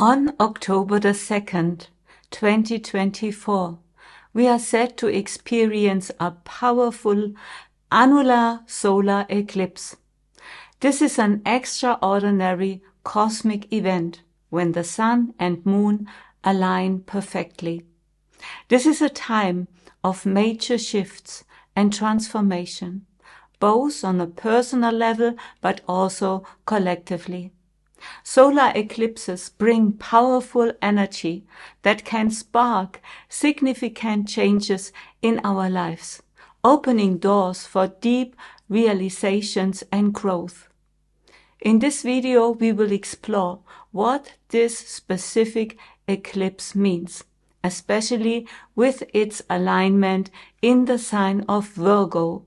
On October the 2nd, 2024, we are set to experience a powerful annular solar eclipse. This is an extraordinary cosmic event when the sun and moon align perfectly. This is a time of major shifts and transformation, both on a personal level but also collectively. Solar eclipses bring powerful energy that can spark significant changes in our lives, opening doors for deep realizations and growth. In this video, we will explore what this specific eclipse means, especially with its alignment in the sign of Virgo,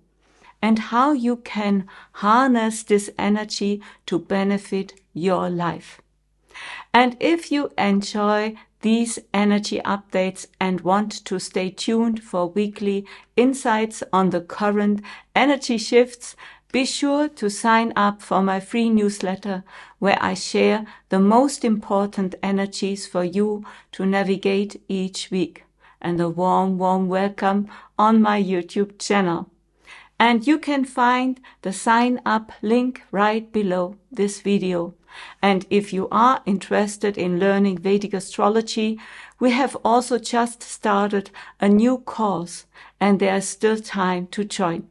and how you can harness this energy to benefit your life. And if you enjoy these energy updates and want to stay tuned for weekly insights on the current energy shifts, be sure to sign up for my free newsletter where I share the most important energies for you to navigate each week. And a warm welcome on my YouTube channel. And you can find the sign up link right below this video. And if you are interested in learning Vedic astrology, we have also just started a new course and there is still time to join.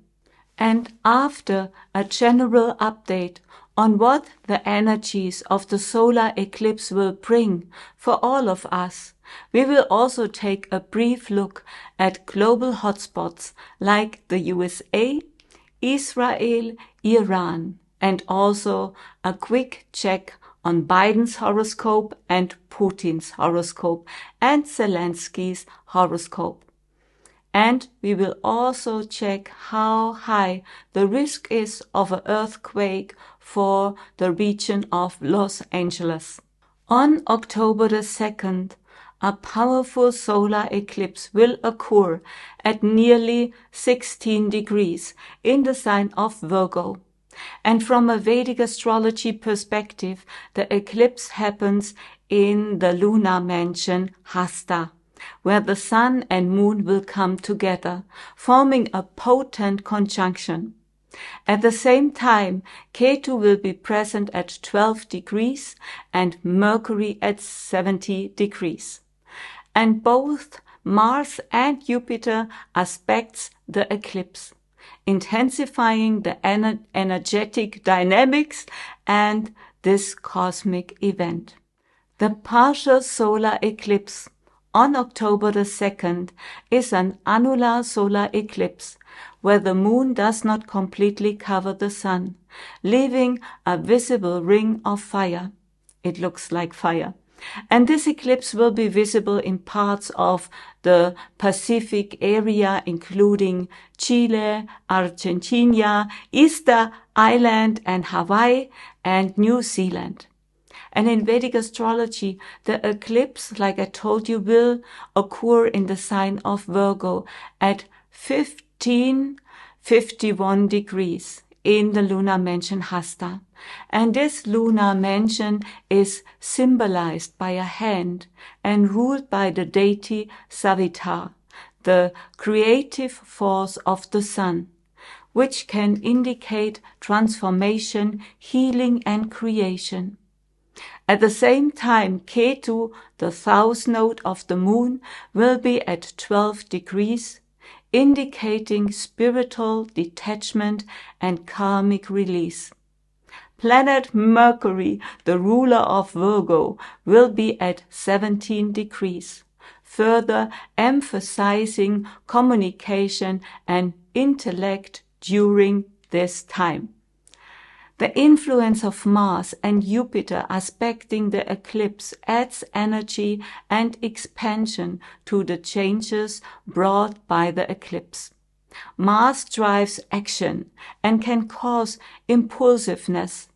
And after a general update on what the energies of the solar eclipse will bring for all of us, we will also take a brief look at global hotspots like the USA, Israel, Iran, and also a quick check on Biden's horoscope and Putin's horoscope and Zelensky's horoscope. And we will also check how high the risk is of an earthquake for the region of Los Angeles. On October the 2nd, a powerful solar eclipse will occur at nearly 16 degrees in the sign of Virgo. And from a Vedic astrology perspective, the eclipse happens in the lunar mansion Hasta, where the sun and moon will come together, forming a potent conjunction. At the same time, Ketu will be present at 12 degrees and Mercury at 70 degrees. And both Mars and Jupiter aspects the eclipse, intensifying the energetic dynamics and this cosmic event. The partial solar eclipse on October the 2nd is an annular solar eclipse where the moon does not completely cover the sun, leaving a visible ring of fire. It looks like fire. And this eclipse will be visible in parts of the Pacific area, including Chile, Argentina, Easter Island, and Hawaii, and New Zealand. And in Vedic astrology, the eclipse, like I told you, will occur in the sign of Virgo at 1551 degrees in the lunar mansion Hasta. And this lunar mansion is symbolized by a hand and ruled by the deity Savitar, the creative force of the sun, which can indicate transformation, healing, and creation. At the same time, Ketu, the south node of the moon, will be at 12 degrees, indicating spiritual detachment and karmic release. Planet Mercury, the ruler of Virgo, will be at 17 degrees, further emphasizing communication and intellect during this time. The influence of Mars and Jupiter aspecting the eclipse adds energy and expansion to the changes brought by the eclipse. Mars drives action and can cause impulsiveness,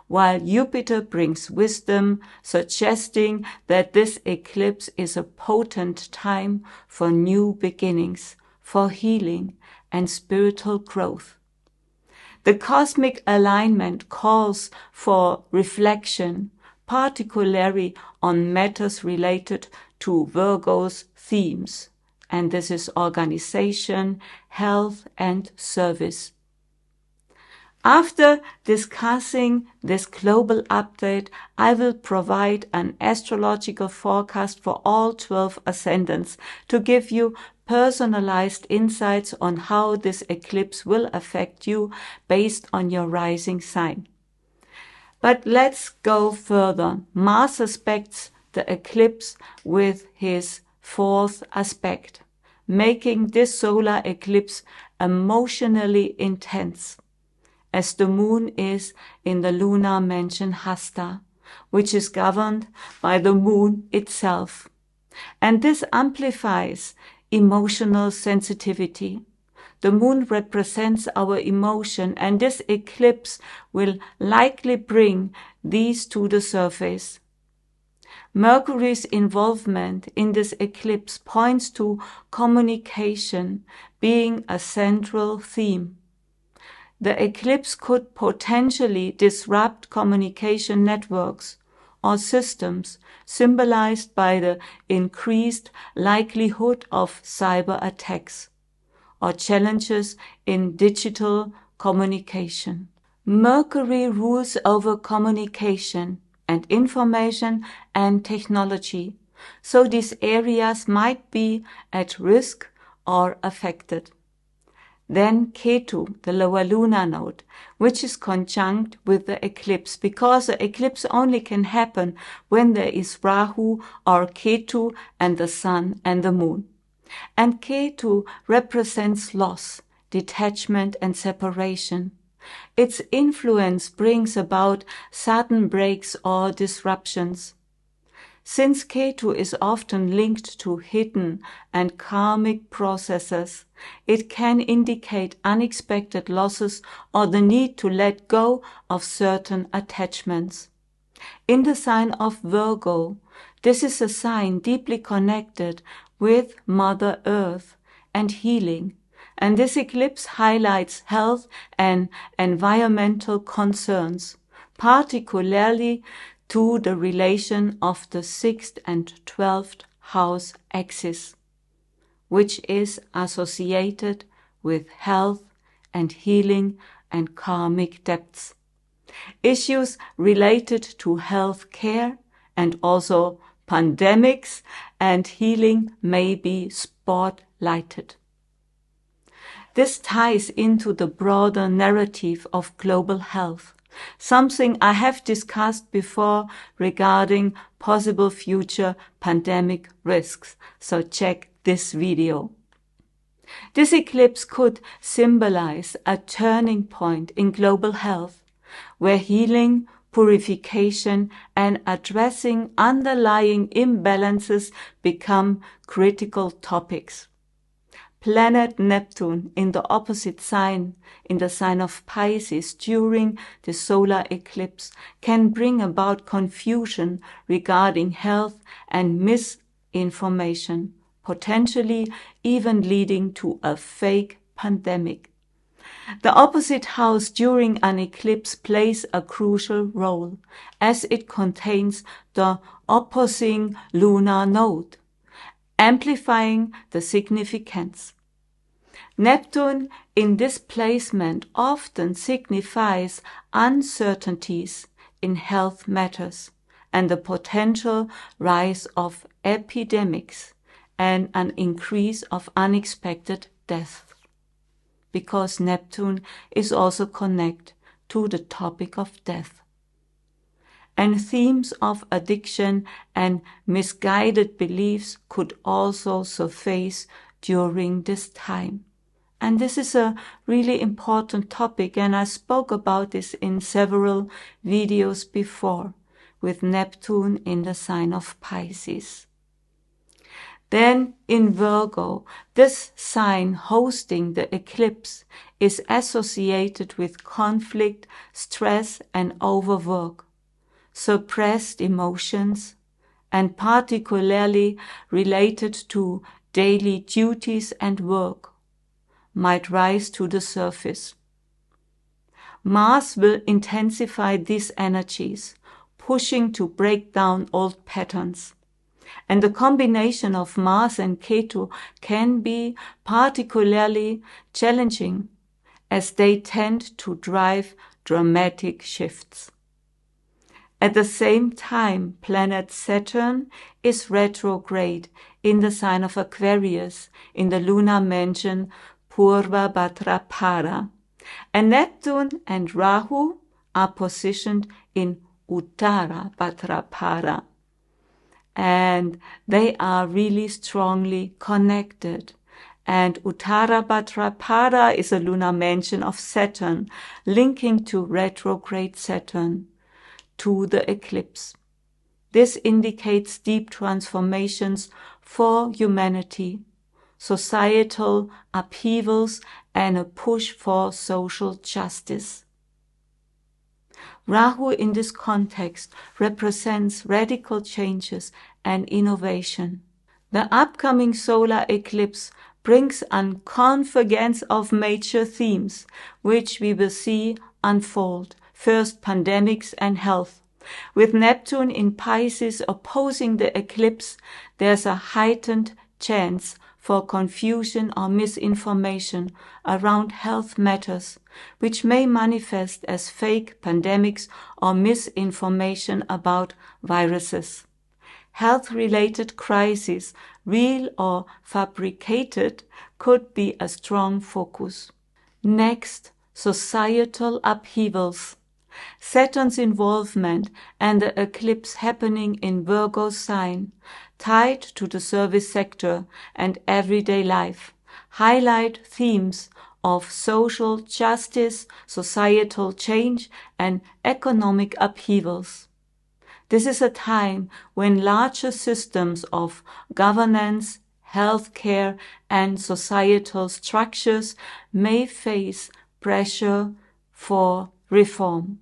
while Jupiter brings wisdom, suggesting that this eclipse is a potent time for new beginnings, for healing and spiritual growth. The cosmic alignment calls for reflection, particularly on matters related to Virgo's themes, and this is organization, health, and service. After discussing this global update, I will provide an astrological forecast for all 12 ascendants to give you personalized insights on how this eclipse will affect you based on your rising sign. But let's go further. Mars aspects the eclipse with his fourth aspect, making this solar eclipse emotionally intense, as the moon is in the lunar mansion Hasta, which is governed by the moon itself. And this amplifies emotional sensitivity. The moon represents our emotion, and this eclipse will likely bring these to the surface. Mercury's involvement in this eclipse points to communication being a central theme. The eclipse could potentially disrupt communication networks or systems symbolized by the increased likelihood of cyber attacks or challenges in digital communication. Mercury rules over communication and information and technology, so these areas might be at risk or affected. Then Ketu, the lower lunar node, which is conjunct with the eclipse, because the eclipse only can happen when there is Rahu or Ketu and the sun and the moon. And Ketu represents loss, detachment, and separation. Its influence brings about sudden breaks or disruptions. Since Ketu is often linked to hidden and karmic processes, it can indicate unexpected losses or the need to let go of certain attachments. In the sign of Virgo, this is a sign deeply connected with Mother Earth and healing, and this eclipse highlights health and environmental concerns, particularly to the relation of the 6th and 12th house axis, which is associated with health and healing and karmic depths. Issues related to health care and also pandemics and healing may be spotlighted. This ties into the broader narrative of global health, something I have discussed before regarding possible future pandemic risks, so check this video. This eclipse could symbolize a turning point in global health, where healing, purification, and addressing underlying imbalances become critical topics. Planet Neptune in the opposite sign, in the sign of Pisces during the solar eclipse, can bring about confusion regarding health and misinformation, potentially even leading to a fake pandemic. The opposite house during an eclipse plays a crucial role, as it contains the opposing lunar node, amplifying the significance. Neptune in this placement often signifies uncertainties in health matters and the potential rise of epidemics and an increase of unexpected deaths, because Neptune is also connected to the topic of death. And themes of addiction and misguided beliefs could also surface during this time. And this is a really important topic, and I spoke about this in several videos before, with Neptune in the sign of Pisces. Then in Virgo, this sign hosting the eclipse is associated with conflict, stress, and overwork, suppressed emotions, and particularly related to daily duties and work, might rise to the surface. Mars will intensify these energies, pushing to break down old patterns. And the combination of Mars and Ketu can be particularly challenging, as they tend to drive dramatic shifts. At the same time, planet Saturn is retrograde in the sign of Aquarius in the lunar mansion Purva Bhadrapada, and Neptune and Rahu are positioned in Uttara Bhadrapada, and they are really strongly connected. And Uttara Bhadrapada is a lunar mansion of Saturn, linking to retrograde Saturn, to the eclipse. This indicates deep transformations for humanity, societal upheavals, and a push for social justice. Rahu in this context represents radical changes and innovation. The upcoming solar eclipse brings a convergence of major themes, which we will see unfold. First, pandemics and health. With Neptune in Pisces opposing the eclipse, there's a heightened chance for confusion or misinformation around health matters, which may manifest as fake pandemics or misinformation about viruses. Health-related crises, real or fabricated, could be a strong focus. Next, societal upheavals. Saturn's involvement and the eclipse happening in Virgo sign, tied to the service sector and everyday life, highlight themes of social justice, societal change, and economic upheavals. This is a time when larger systems of governance, healthcare, and societal structures may face pressure for reform.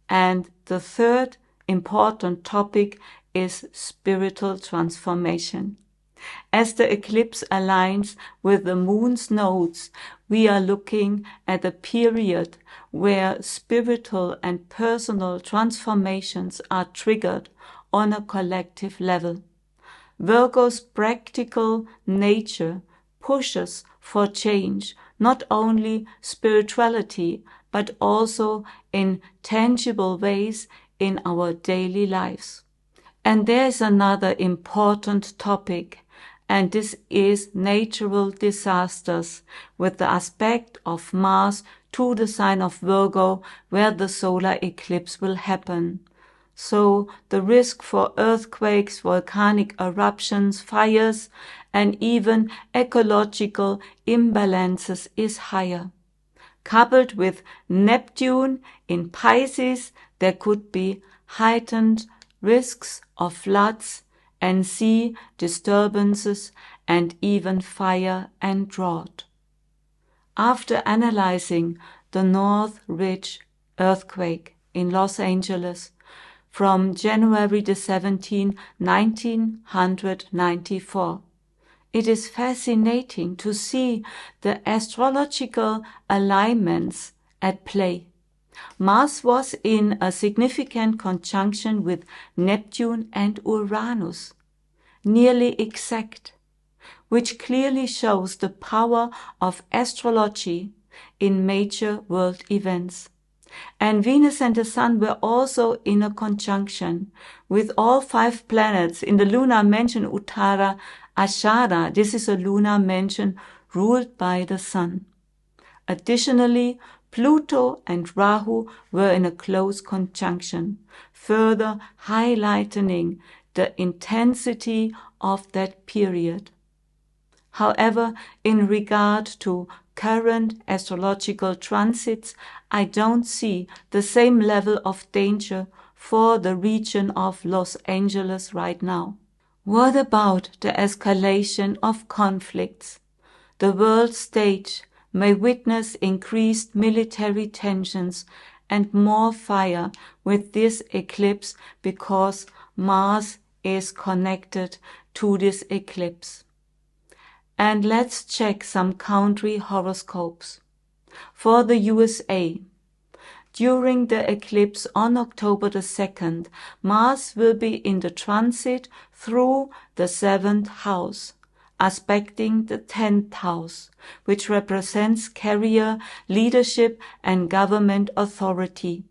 And the third important topic is spiritual transformation. As the eclipse aligns with the moon's nodes, we are looking at a period where spiritual and personal transformations are triggered on a collective level. Virgo's practical nature pushes for change, not only spirituality, but also in tangible ways in our daily lives. And there is another important topic, and this is natural disasters, with the aspect of Mars to the sign of Virgo, where the solar eclipse will happen. So the risk for earthquakes, volcanic eruptions, fires, and even ecological imbalances is higher. Coupled with Neptune in Pisces, there could be heightened risks of floods and sea disturbances and even fire and drought. After analyzing the North Ridge earthquake in Los Angeles from January the 17th, 1994, it is fascinating to see the astrological alignments at play. Mars was in a significant conjunction with Neptune and Uranus, nearly exact, which clearly shows the power of astrology in major world events. And Venus and the Sun were also in a conjunction with all 5 planets in the lunar mansion Uttara Ashara. This is a lunar mansion ruled by the Sun. Additionally, Pluto and Rahu were in a close conjunction, further highlighting the intensity of that period. However, in regard to current astrological transits, I don't see the same level of danger for the region of Los Angeles right now. What about the escalation of conflicts? The world stage may witness increased military tensions and more fire with this eclipse because Mars is connected to this eclipse. And let's check some country horoscopes. For the USA, During the eclipse on October the 2nd, Mars will be in the transit through the 7th house, aspecting the 10th house, which represents career, leadership, and government authority.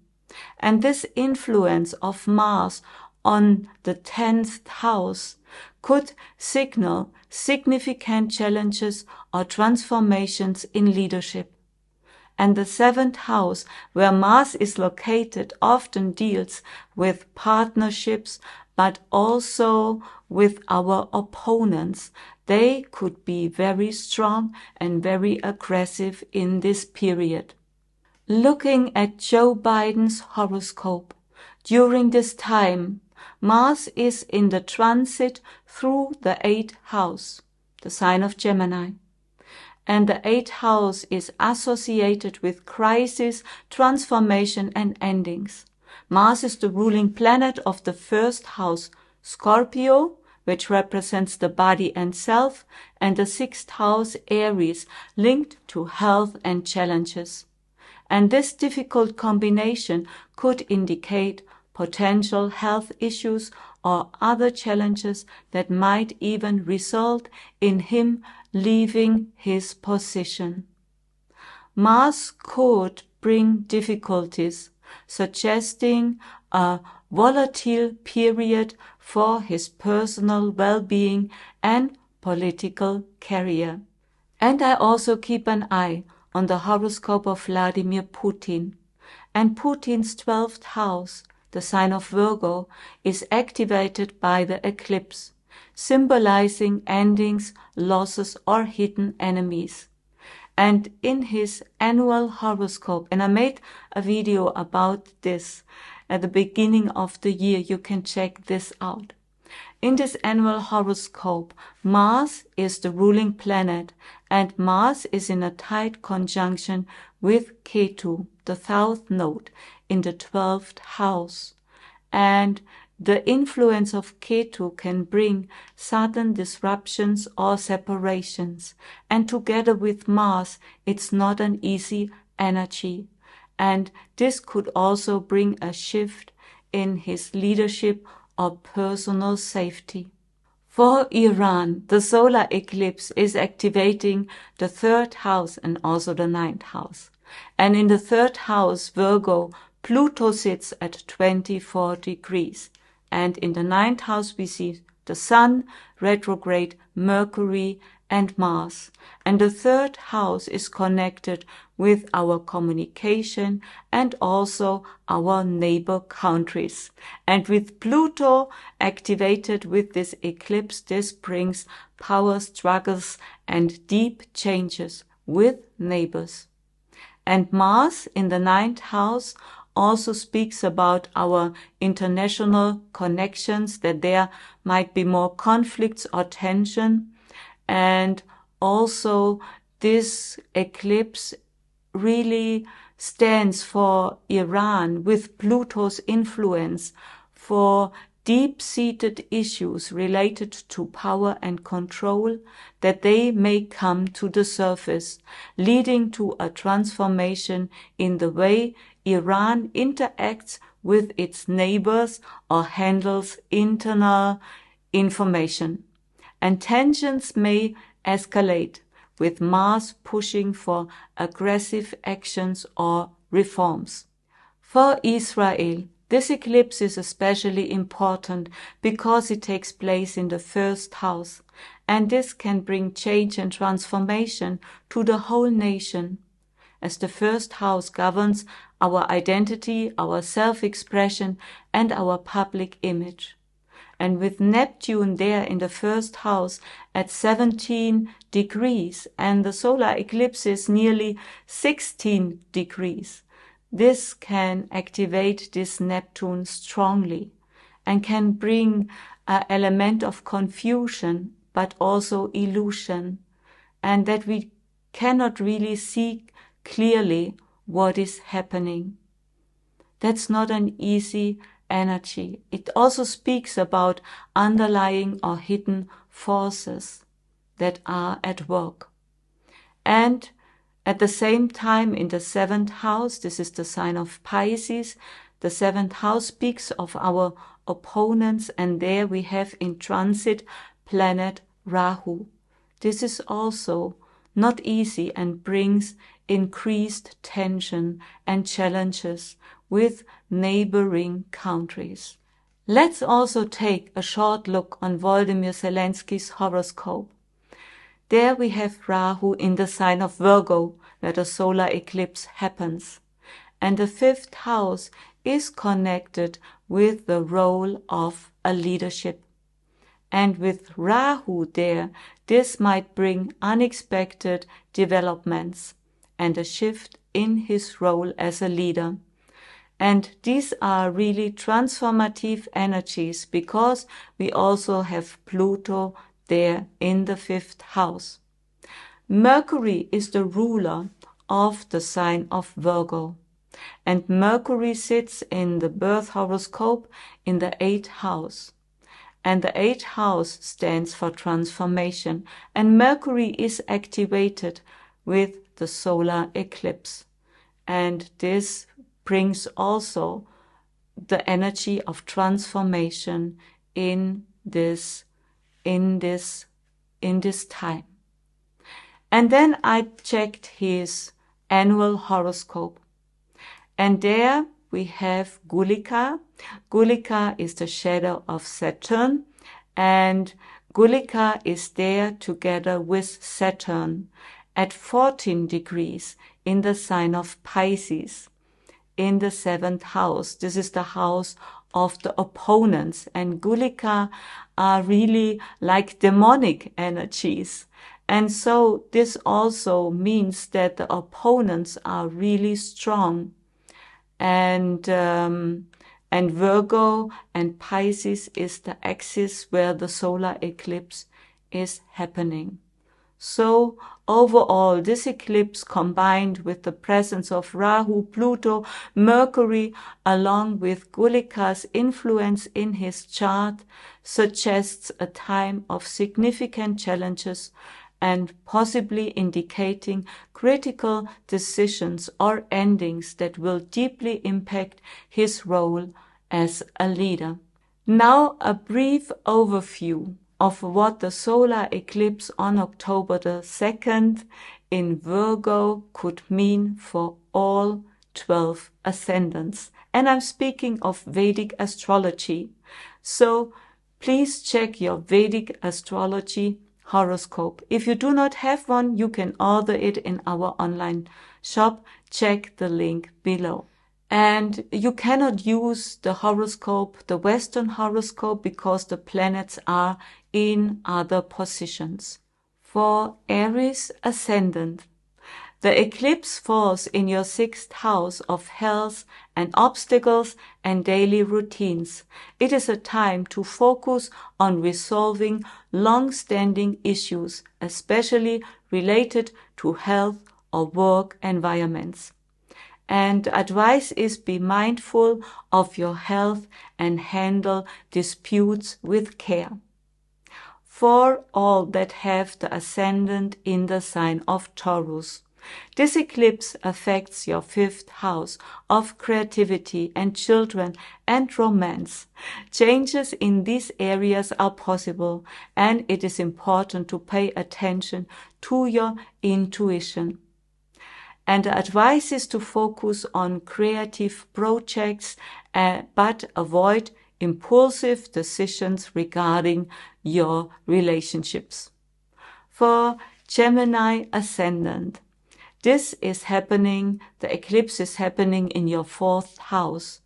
And this influence of Mars on the 10th house could signal significant challenges or transformations in leadership. And the 7th house, where Mars is located, often deals with partnerships, but also with our opponents. They could be very strong and very aggressive in this period. Looking at Joe Biden's horoscope, during this time, Mars is in the transit through the 8th house, the sign of Gemini. And the 8th house is associated with crisis, transformation, and endings. Mars is the ruling planet of the 1st house, Scorpio, which represents the body and self, and the 6th house, Aries, linked to health and challenges. And this difficult combination could indicate potential health issues or other challenges that might even result in him leaving his position. Mars could bring difficulties, suggesting a volatile period for his personal well-being and political career. And I also keep an eye on the horoscope of Vladimir Putin. And Putin's 12th house, the sign of Virgo, is activated by the eclipse, symbolizing endings, losses, or hidden enemies. And in his annual horoscope, and I made a video about this at the beginning of the year, you can check this out. In this annual horoscope, Mars is the ruling planet, and Mars is in a tight conjunction with Ketu, the south node, in the 12th house. And the influence of Ketu can bring sudden disruptions or separations. And together with Mars, it's not an easy energy. And this could also bring a shift in his leadership or personal safety. For Iran, the solar eclipse is activating the 3rd house and also the 9th house. And in the 3rd house, Virgo, Pluto sits at 24 degrees. And in the 9th house, we see the Sun, retrograde, Mercury, and Mars. And the 3rd house is connected with our communication and also our neighbor countries. And with Pluto activated with this eclipse, this brings power struggles and deep changes with neighbors. And Mars in the 9th house also speaks about our international connections, that there might be more conflicts or tension. And also this eclipse really stands for Iran with Pluto's influence for deep-seated issues related to power and control, that they may come to the surface, leading to a transformation in the way Iran interacts with its neighbors or handles internal information. And tensions may escalate, with Mars pushing for aggressive actions or reforms. For Israel, this eclipse is especially important because it takes place in the 1st house, and this can bring change and transformation to the whole nation, as the 1st house governs our identity, our self-expression, and our public image. And with Neptune there in the 1st house at 17 degrees and the solar eclipse is nearly 16 degrees, this can activate this Neptune strongly and can bring an element of confusion, but also illusion, and that we cannot really see clearly what is happening. That's not an easy energy. It also speaks about underlying or hidden forces that are at work. And At the same time, in the 7th house, this is the sign of Pisces, the 7th house speaks of our opponents, and there we have in transit planet Rahu. This is also not easy and brings increased tension and challenges with neighboring countries. Let's also take a short look on Volodymyr Zelensky's horoscope. There we have Rahu in the sign of Virgo, where the solar eclipse happens. And the 5th house is connected with the role of a leadership. And with Rahu there, this might bring unexpected developments and a shift in his role as a leader. And these are really transformative energies because we also have Pluto there in the 5th house. Mercury is the ruler of the sign of Virgo. And Mercury sits in the birth horoscope in the 8th house. And the 8th house stands for transformation. And Mercury is activated with the solar eclipse. And this brings also the energy of transformation in this time. And then I checked his annual horoscope. And there we have Gulika. Gulika is the shadow of Saturn, and Gulika is there together with Saturn at 14 degrees in the sign of Pisces, in the 7th house. This is the house of the opponents, and Gulika are really like demonic energies. And so this also means that the opponents are really strong. And Virgo and Pisces is the axis where the solar eclipse is happening. So overall, this eclipse combined with the presence of Rahu, Pluto, Mercury, along with Gulika's influence in his chart, suggests a time of significant challenges and possibly indicating critical decisions or endings that will deeply impact his role as a leader. Now a brief overview of what the solar eclipse on October the 2nd in Virgo could mean for all 12 ascendants. And I'm speaking of Vedic astrology. So please check your Vedic astrology horoscope. If you do not have one, you can order it in our online shop. Check the link below. And you cannot use the horoscope, the Western horoscope, because the planets are in other positions. For Aries ascendant, the eclipse falls in your 6th house of health and obstacles and daily routines. It is a time to focus on resolving long-standing issues, especially related to health or work environments. And advice is be mindful of your health and handle disputes with care. For all that have the ascendant in the sign of Taurus, this eclipse affects your 5th house of creativity and children and romance. Changes in these areas are possible, and it is important to pay attention to your intuition. And the advice is to focus on creative projects, but avoid impulsive decisions regarding your relationships. For Gemini ascendant, this is happening, the eclipse is happening in your 4th house,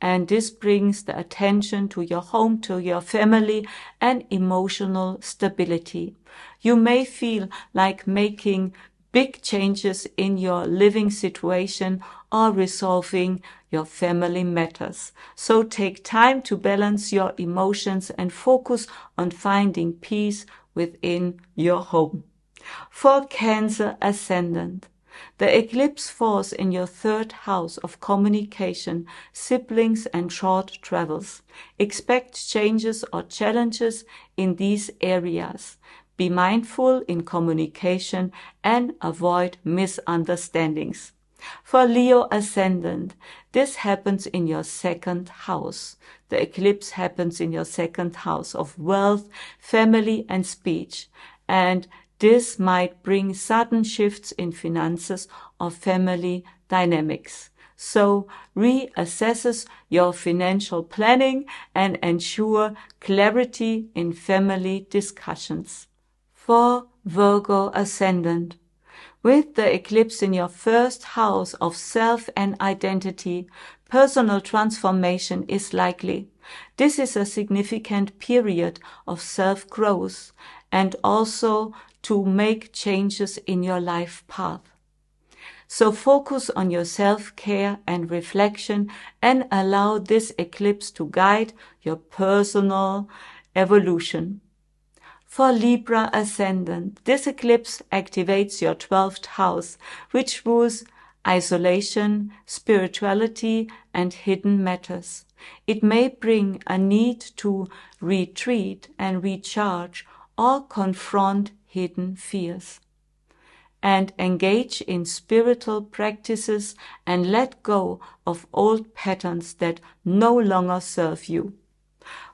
and this brings the attention to your home, to your family, and emotional stability. You may feel like making big changes in your living situation or resolving your family matters. So take time to balance your emotions and focus on finding peace within your home. For Cancer ascendant, the eclipse falls in your 3rd house of communication, siblings, and short travels. Expect changes or challenges in these areas. Be mindful in communication and avoid misunderstandings. For Leo ascendant, this happens in your second house. The eclipse happens in your second house of wealth, family, and speech. And this might bring sudden shifts in finances or family dynamics. So reassess your financial planning and ensure clarity in family discussions. For Virgo ascendant, with the eclipse in your first house of self and identity, personal transformation is likely. This is a significant period of self-growth and also to make changes in your life path. So focus on your self-care and reflection and allow this eclipse to guide your personal evolution. For Libra ascendant, this eclipse activates your 12th house, which rules isolation, spirituality, and hidden matters. It may bring a need to retreat and recharge or confront hidden fears. And engage in spiritual practices and let go of old patterns that no longer serve you.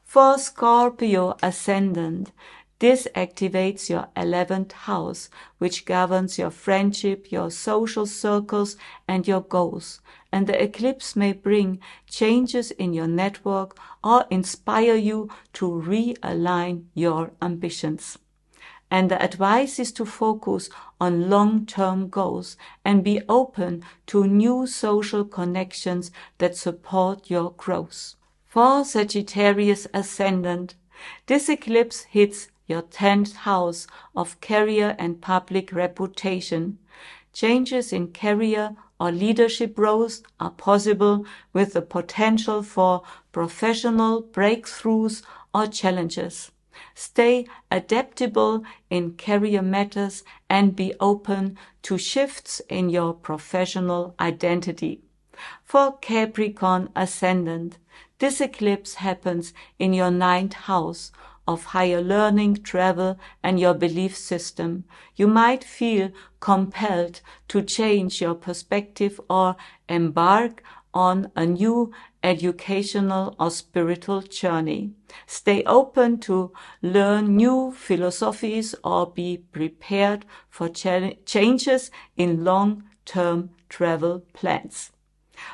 For Scorpio ascendant, this activates your 11th house, which governs your friendship, your social circles, and your goals. And the eclipse may bring changes in your network or inspire you to realign your ambitions. And the advice is to focus on long-term goals and be open to new social connections that support your growth. For Sagittarius ascendant, this eclipse hits your 10th house of career and public reputation. Changes in career or leadership roles are possible with the potential for professional breakthroughs or challenges. Stay adaptable in career matters and be open to shifts in your professional identity. For Capricorn ascendant, this eclipse happens in your 9th house of higher learning, travel, and your belief system. You might feel compelled to change your perspective or embark on a new educational or spiritual journey. Stay open to learn new philosophies or be prepared for changes in long-term travel plans.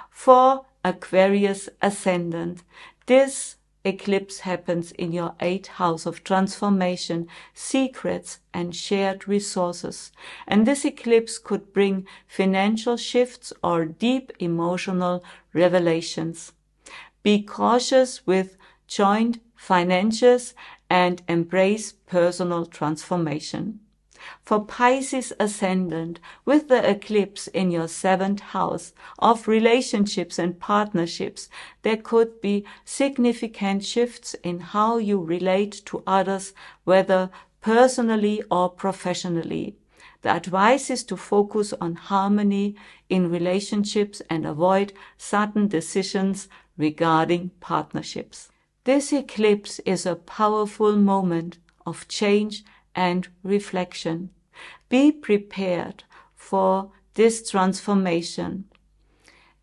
For Aquarius ascendant, this eclipse happens in your 8th house of transformation, secrets, and shared resources. And this eclipse could bring financial shifts or deep emotional revelations. Be cautious with joint finances and embrace personal transformation. For Pisces ascendant, with the eclipse in your 7th house of relationships and partnerships, there could be significant shifts in how you relate to others, whether personally or professionally. The advice is to focus on harmony in relationships and avoid sudden decisions regarding partnerships. This eclipse is a powerful moment of change and reflection. Be prepared for this transformation.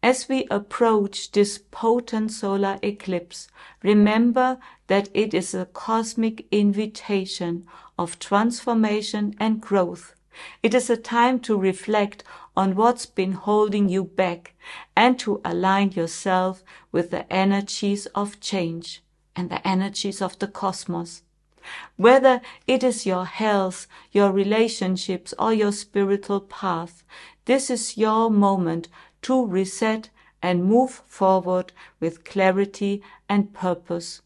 As we approach this potent solar eclipse, remember that it is a cosmic invitation of transformation and growth. It is a time to reflect on what's been holding you back and to align yourself with the energies of change and the energies of the cosmos. Whether it is your health, your relationships, or your spiritual path, this is your moment to reset and move forward with clarity and purpose.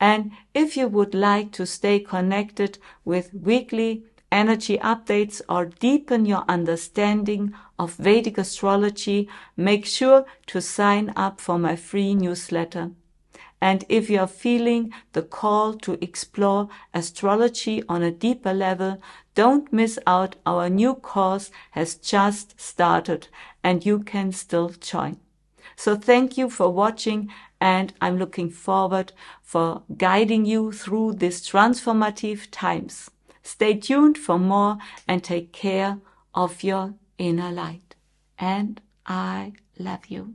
And if you would like to stay connected with weekly energy updates or deepen your understanding of Vedic astrology, make sure to sign up for my free newsletter. And if you are feeling the call to explore astrology on a deeper level, don't miss out. Our new course has just started and you can still join. So thank you for watching, and I'm looking forward for guiding you through these transformative times. Stay tuned for more and take care of your inner light. And I love you.